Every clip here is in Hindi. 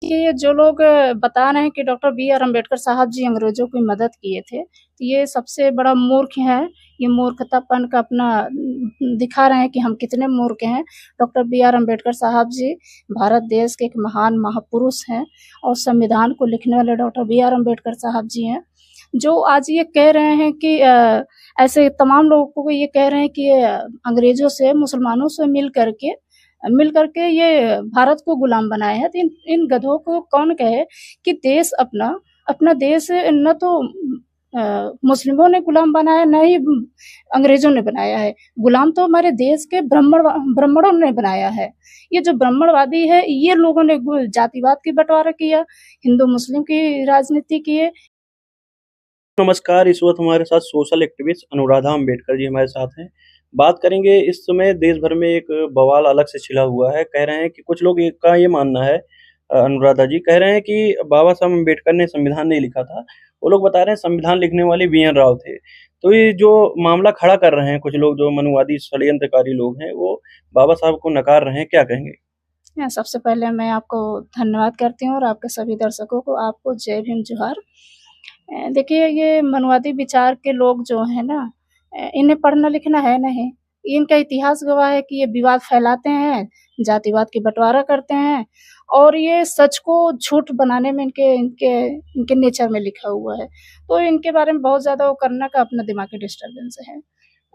देखिए, ये जो लोग बता रहे हैं कि डॉक्टर बी आर अम्बेडकर साहब जी अंग्रेज़ों की मदद किए थे, तो ये सबसे बड़ा मूर्ख है। ये मूर्खतापन का अपना दिखा रहे हैं कि हम कितने मूर्ख हैं। डॉक्टर बी आर अम्बेडकर साहब जी भारत देश के एक महान महापुरुष हैं और संविधान को लिखने वाले डॉक्टर बी आर अम्बेडकर साहब जी हैं, जो आज ये कह रहे हैं कि ऐसे तमाम लोगों को ये कह रहे हैं कि अंग्रेज़ों से, मुसलमानों से मिल करके ये भारत को गुलाम बनाए हैं। तो इन गधों को कौन कहे कि देश अपना देश न तो मुस्लिमों ने गुलाम बनाया, न ही अंग्रेज़ों ने बनाया है। गुलाम तो हमारे देश के ब्राह्मणों ने बनाया है। ये जो ब्राह्मणवादी है, ये लोगों ने जातिवाद की बँटवारा किया, हिंदू-मुस्लिम की राजनीति की है। नमस्कार, इस वक्त हमारे साथ सोशल एक्टिविस्ट अनुराधा अंबेडकर जी हमारे साथ हैं। बात करेंगे, इस समय देश भर में एक बवाल अलग से छिड़ा हुआ है। कह रहे हैं कि कुछ लोग का ये मानना है, अनुराधा जी कह रहे हैं कि बाबा साहब अंबेडकर ने संविधान नहीं लिखा था। वो लोग बता रहे हैं संविधान लिखने वाले बी एन राव थे। तो ये जो मामला खड़ा कर रहे हैं कुछ लोग, जो मनुवादी षड्यंत्रकारी लोग हैं, वो बाबा साहब को नकार रहे हैं, क्या कहेंगे? सबसे पहले मैं आपको धन्यवाद करती हूँ और आपके सभी दर्शकों को, आपको जय भीम, जोहार। देखिए, ये मनुवादी विचार के लोग जो हैं ना, इन्हें पढ़ना लिखना है नहीं। इनका इतिहास गवाह है कि ये विवाद फैलाते हैं, जातिवाद की बँटवारा करते हैं और ये सच को झूठ बनाने में इनके इनके इनके नेचर में लिखा हुआ है। तो इनके बारे में बहुत ज़्यादा वो करने का अपना दिमागी डिस्टर्बेंस है।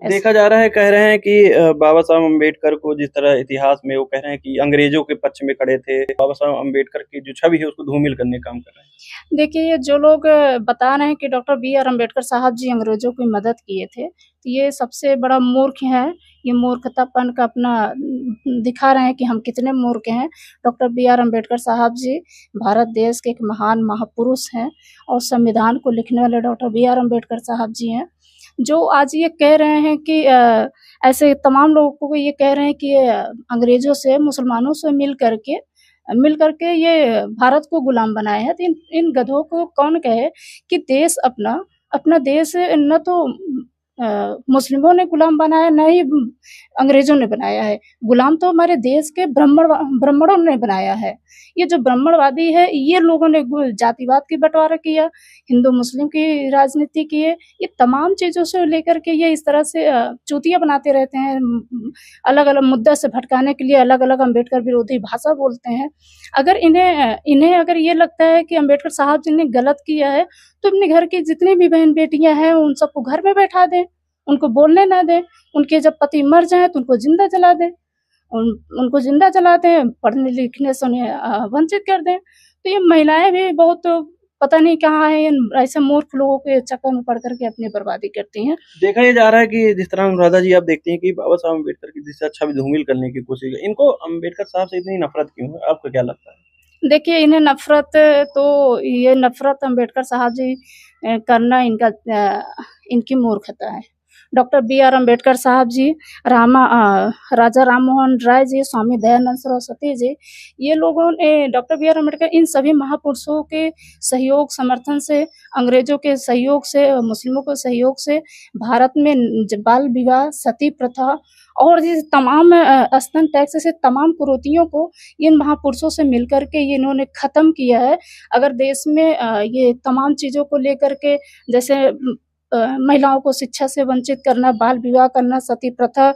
देखा जा रहा है, कह रहे हैं कि बाबा साहब अम्बेडकर को जिस तरह इतिहास में वो कह रहे हैं कि अंग्रेजों के पक्ष में खड़े थे, बाबा साहब अम्बेडकर की जो छवि है उसको धूमिल करने का काम कर रहे हैं। देखिए, ये जो लोग बता रहे हैं कि डॉक्टर बी आर अम्बेडकर साहब जी अंग्रेज़ों की मदद किए थे, तो ये सबसे बड़ा मूर्ख है। ये मूर्खतापन का अपना दिखा रहे हैं कि हम कितने मूर्ख हैं। डॉक्टर बी आर अम्बेडकर साहब जी भारत देश के एक महान महापुरुष हैं और संविधान को लिखने वाले डॉक्टर बी आर अम्बेडकर साहब जी हैं, जो आज ये कह रहे हैं कि ऐसे तमाम लोगों को ये कह रहे हैं कि अंग्रेज़ों से, मुसलमानों से मिल करके ये भारत को गुलाम बनाए हैं। तो इन गधों को कौन कहे कि देश अपना देश न तो मुस्लिमों ने गुलाम बनाया, न ही अंग्रेज़ों ने बनाया है। गुलाम तो हमारे देश के ब्राह्मणों ने बनाया है। ये जो ब्राह्मणवादी है, ये लोगों ने जातिवाद की बँटवारा किया, हिंदू-मुस्लिम की राजनीति की है। ये तमाम चीज़ों से लेकर के ये इस तरह से चूतिया बनाते रहते हैं। अलग-अलग मुद्दा से भटकाने के लिए अलग-अलग अम्बेडकर विरोधी भाषा बोलते हैं। अगर इन्हें अगर ये लगता है कि अम्बेडकर साहब जी ने गलत किया है, तो अपने घर की जितनी भी बहन-बेटियाँ हैं, उन सबको घर में बैठा दें, उनको बोलने ना दें। उनके जब पति मर जाएँ, तो उनको ज़िंदा जला दें। उनको ज़िंदा जला दें, पढ़ने-लिखने से उन्हें वंचित कर दें। तो ये महिलाएँ भी बहुत पता नहीं कहाँ हैं, इन ऐसे मूर्ख लोगों के चक्कर में पड़ कर के अपनी बर्बादी करती हैं। देखा ये जा रहा है कि जिस तरह अनुराधा जी आप देखती हैं कि बाबा साहब अम्बेडकर की जिस छवि धूमिल करने की कोशिश है, इनको अम्बेडकर साहब से इतनी नफरत क्यों है? आपको क्या लगता है? देखिए, इन्हें नफ़रत, तो ये नफ़रत अम्बेडकर साहब जी करना इनकी मूर्खता है। डॉक्टर बी आर अम्बेडकर साहब जी, राजा राम मोहन राय जी, स्वामी दयानंद सरस्वती जी, ये लोगों ने, डॉक्टर बी आर अम्बेडकर, इन सभी महापुरुषों के सहयोग, समर्थन से, अंग्रेज़ों के सहयोग से, मुस्लिमों के सहयोग से भारत में बाल विवाह, सती प्रथा और ये तमाम स्तन टैक्स से तमाम कुरीतियों को इन महापुरुषों से मिलकर के ये इन्होंने ख़त्म किया है। अगर देश में ये तमाम चीज़ों को लेकर के, जैसे महिलाओं को शिक्षा से वंचित करना, बाल विवाह करना, सती प्रथा,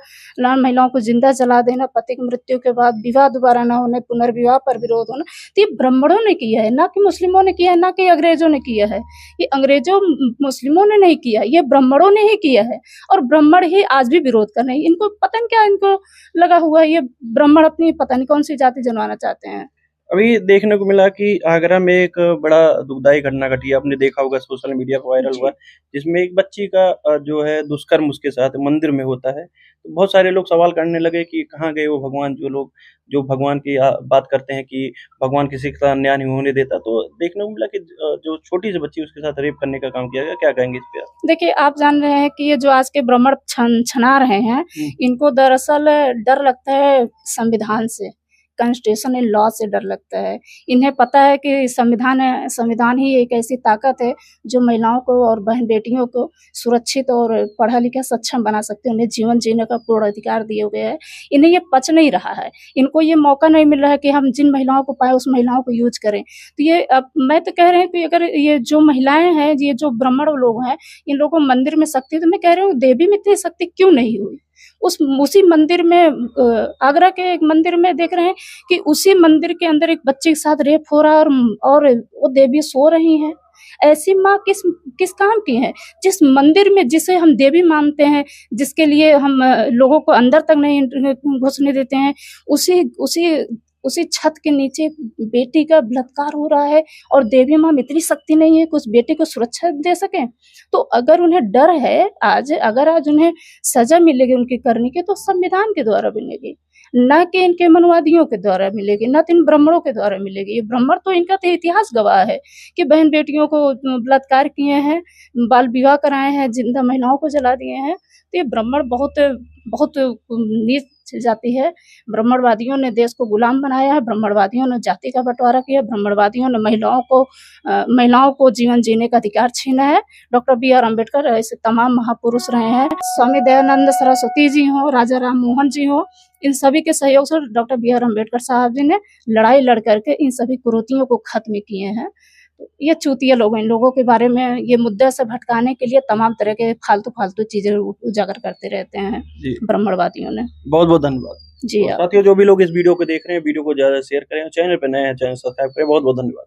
महिलाओं को ज़िंदा जला देना, पति की मृत्यु के बाद विवाह दोबारा न होने, पुनर्विवाह पर विरोध होना, तो ये ब्राह्मणों ने किया है, ना कि मुस्लिमों ने किया है, ना कि अंग्रेज़ों ने किया है। ये अंग्रेज़ों, मुस्लिमों ने नहीं किया, ये ब्राह्मणों ने ही किया है और ब्राह्मण ही आज भी विरोध कर रहे हैं। इनको पता नहीं क्या इनको लगा हुआ है, ये ब्राह्मण अपनी पता नहीं कौन-सी जाति जनवाना चाहते हैं। अभी देखने को मिला कि आगरा में एक बड़ा दुखदाई घटना घटी है, आपने देखा होगा, सोशल मीडिया पर वायरल हुआ, जिसमें एक बच्ची का जो है दुष्कर्म उसके साथ मंदिर में होता है। तो बहुत सारे लोग सवाल करने लगे कि कहाँ गए वो भगवान, जो लोग जो भगवान की बात करते हैं कि भगवान किसी के साथ अन्याय नहीं होने देता। तो देखने को मिला कि जो छोटी सी बच्ची उसके साथ रेप करने का काम किया गया। क्या कहेंगे इस पे आप? देखिए, आप जान रहे हैं कि ये जो आज के ब्राह्मण छना रहे हैं, इनको दरअसल डर लगता है संविधान से, कॉन्स्टिट्यूशन इन लॉ से डर लगता है। इन्हें पता है कि संविधान ही एक ऐसी ताकत है जो महिलाओं को और बहन बेटियों को सुरक्षित और पढ़ा लिखा सक्षम बना सकते हैं। उन्हें जीवन जीने का पूर्ण अधिकार दिए गए हैं। इन्हें ये पच नहीं रहा है, इनको ये मौका नहीं मिल रहा है कि हम जिन महिलाओं को पाए उस महिलाओं को यूज करें। तो ये अब मैं तो कह रही हूँ कि अगर ये जो महिलाएं हैं, ये जो ब्राह्मण लोग हैं, इन लोगों को मंदिर में शक्ति, तो मैं कह रही हूँ देवी में इतनी शक्ति क्यों नहीं हुई? उसी मंदिर में आगरा के एक मंदिर में देख रहे हैं कि उसी मंदिर के अंदर एक बच्चे के साथ रेप हो रहा है और वो देवी सो रही हैं। ऐसी माँ किस काम की है? जिस मंदिर में जिसे हम देवी मानते हैं, जिसके लिए हम लोगों को अंदर तक नहीं घुसने देते हैं, उसी छत के नीचे बेटी का बलात्कार हो रहा है और देवी माँ में इतनी शक्ति नहीं है कि उस बेटे को सुरक्षा दे सकें। तो अगर उन्हें डर है, अगर आज उन्हें सजा मिलेगी उनकी करने की, तो संविधान के द्वारा मिलेगी, न कि इनके मनवादियों के द्वारा मिलेगी, न तो इन ब्राह्मणों के द्वारा मिलेगी। ये ब्राह्मण तो इनका तो इतिहास गवाह है कि बहन बेटियों को बलात्कार किए हैं, बाल विवाह कराए हैं, जिंदा महिलाओं को जला दिए हैं। तो ये ब्राह्मण बहुत नीच जाति है। ब्राह्मणवादियों ने देश को गुलाम बनाया है, ब्राह्मणवादियों ने जाति का बंटवारा किया, ब्राह्मणवादियों ने महिलाओं को जीवन जीने का अधिकार छीना है। Doctor B.R. अम्बेडकर ऐसे तमाम महापुरुष रहे हैं। स्वामी दयानंद सरस्वती जी हों, राजा राम मोहन जी हों, इन सभी के सहयोग से डॉक्टर B.R. अम्बेडकर साहब जी ने लड़ाई लड़ करके इन सभी कुरीतियों को खत्म किए हैं। ये चूतिया लोग, इन लोगों के बारे में ये मुद्दे से भटकाने के लिए तमाम तरह के फालतू चीजें उजागर करते रहते हैं ब्राह्मणवादियों ने। बहुत बहुत धन्यवाद जी। साथियों, जो भी लोग इस वीडियो को देख रहे हैं, वीडियो को ज्यादा शेयर करें, चैनल पर नए हैं चैनल सब्सक्राइब करें। बहुत बहुत धन्यवाद।